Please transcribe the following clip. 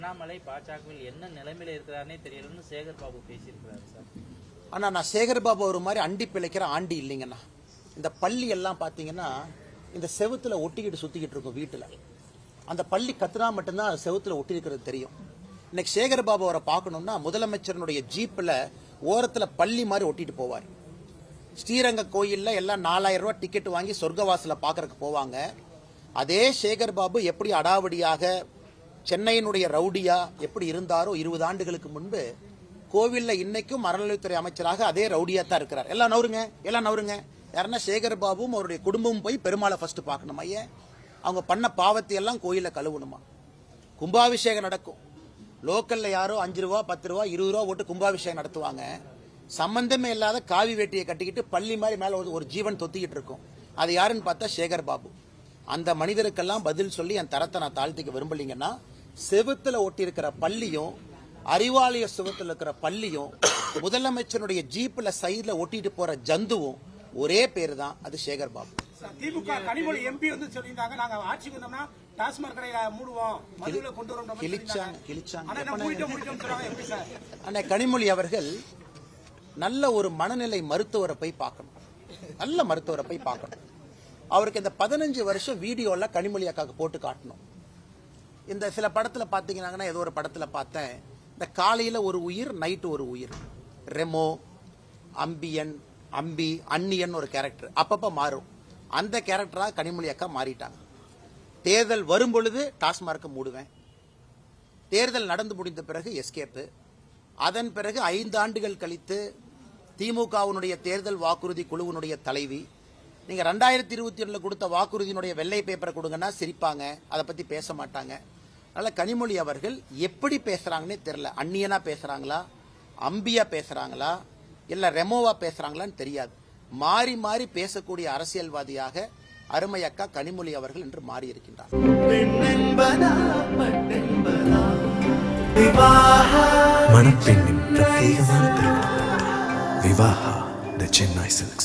அண்ணாமலை பாஜகவில் என்ன நிலைமையில இருக்கிறாருன்னே தெரியலன்னு சேகர் பாபு பேசியிருக்கிறாரு சார். அண்ணா, நான் சேகர் பாபு ஒரு மாதிரி அண்டி பிழைக்கிற ஆண்டி இல்லைங்கண்ணா. இந்த பள்ளி எல்லாம் பார்த்தீங்கன்னா இந்த செவுத்துல ஒட்டிக்கிட்டு சுத்திக்கிட்டு இருக்கும் வீட்டில். அந்த பள்ளி கத்துனா மட்டும்தான் செவுத்துல ஒட்டி இருக்கிறது தெரியும். இன்னைக்கு சேகர் பாபு அவரை பார்க்கணும்னா முதலமைச்சருடைய ஜீப்பில் ஓரத்தில் பள்ளி மாதிரி ஒட்டிட்டு போவார். ஸ்ரீரங்க கோயிலில் எல்லாம் 4000 ரூபாய் டிக்கெட் வாங்கி சொர்க்கவாசல பார்க்கறதுக்கு போவாங்க. அதே சேகர் பாபு எப்படி அடாவடியாக சென்னையினுடைய ரவுடியா எப்படி இருந்தாரோ 20 ஆண்டுகளுக்கு முன்பு கோவில்ல இன்னைக்கும் அறநிலையத்துறை அமைச்சராக அதே ரவுடியா தான் இருக்கிறார். எல்லாம் நவருங்க. யாருன்னா சேகர் பாபுவும் அவருடைய குடும்பமும் போய் பெருமாளை ஃபர்ஸ்ட் பார்க்கணும். ஐயா, அவங்க பண்ண பாவத்தை எல்லாம் கோயில கழுவணுமா? கும்பாபிஷேகம் நடக்கும். லோக்கல்ல யாரோ 5 ரூபா 10 ரூபா 20 ரூபா போட்டு கும்பாபிஷேகம் நடத்துவாங்க. சம்பந்தமே இல்லாத காவி வேட்டியை கட்டிக்கிட்டு பள்ளி மாதிரி மேல ஒரு ஜீவன் தொத்திக்கிட்டு இருக்கும். அது யாருன்னு பார்த்தா சேகர் பாபு. அந்த மனிதருக்கெல்லாம் பதில் சொல்லி என் தரத்தை நான் தாழ்த்திக்க விரும்பலீங்கன்னா, செவுத்துல ஒட்டி இருக்கிற பள்ளியும் அறிவாலய செவுத்துல இருக்கிற பள்ளியும் முதலமைச்சருடைய ஜீப்ல சைட்ல ஒட்டிட்டு போற ஜந்துவும் ஒரே பேரு தான். அது சேகர் பாபு. திமுக கனிமொழி எம்பி வந்து சொல்லியிருந்தாங்க, நாங்க ஆட்சிக்கு வந்தோம்னா டாஸ்மாக் கடையை மூடுவோம், மதுவில கொண்டு வரோம். கிழிச்சாங்க. கனிமொழி அவர்கள் நல்ல ஒரு மனநிலை மருத்துவரை போய் பார்க்கணும். நல்ல மருத்துவரை போய் பார்க்கணும். அவருக்கு இந்த 15 வருஷம் வீடியோல கனிமொழி அக்காக்கு போட்டு காட்டணும். இந்த சில படத்துல பாத்தீங்கன்னா, ஏதோ ஒரு படத்துல பார்த்தேன், இந்த காலையில ஒரு உயிர், நைட்டு ஒரு உயிர். ரெமோ, அம்பியன், அம்பி, அன்னியன் ஒரு கேரக்டர் அப்பப்ப மாறும். அந்த கேரக்டரா கனிமொழி அக்கா மாறிட்டாங்க. தேர்தல் வரும் பொழுது டாஸ்மார்க்க மூடுவேன், தேர்தல் நடந்து முடிந்த பிறகு எஸ்கேப்பு, அதன் பிறகு 5 ஆண்டுகள் கழித்து திமுகவினுடைய தேர்தல் வாக்குறுதி குழுவினுடைய தலைவி. நீங்க 2021 கொடுத்த வாக்குறுதியினுடைய வெள்ளை பேப்பரை கொடுங்கன்னா சிரிப்பாங்க, அதை பத்தி பேச மாட்டாங்க. அதனால கனிமொழி அவர்கள் எப்படி பேசுறாங்கன்னே தெரியல. அந்நியனா பேசுறாங்களா, அம்பியா பேசுறாங்களா, இல்ல ரெமோவா பேசுறாங்களான்னு தெரியாது. மாறி மாறி பேசக்கூடிய அரசியல்வாதியாக அருமை அக்கா கனிமொழி அவர்கள் என்று மாறி இருக்கின்றார். மணப்பெண்ணின் பிரத்யேகமான திருமணம் விவாஹா தி சென்னை சில்க்ஸ்.